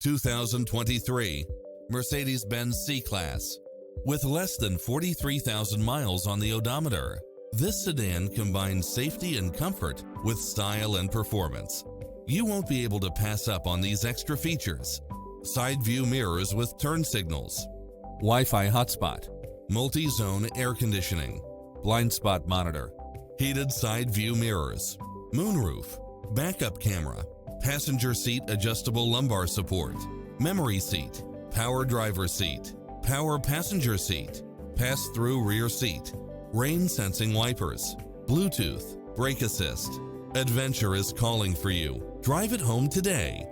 2023 Mercedes-Benz C-Class. With less than 43,000 miles on the odometer, this sedan combines safety and comfort with style and performance. You won't be able to pass up on these extra features: side view mirrors with turn signals, Wi-Fi hotspot, multi-zone air conditioning, blind spot monitor, heated side view mirrors, moonroof, backup camera, passenger seat adjustable lumbar support, memory seat, power driver seat, power passenger seat, pass-through rear seat, rain sensing wipers, Bluetooth, brake assist. Adventure is calling for you. Drive it home today.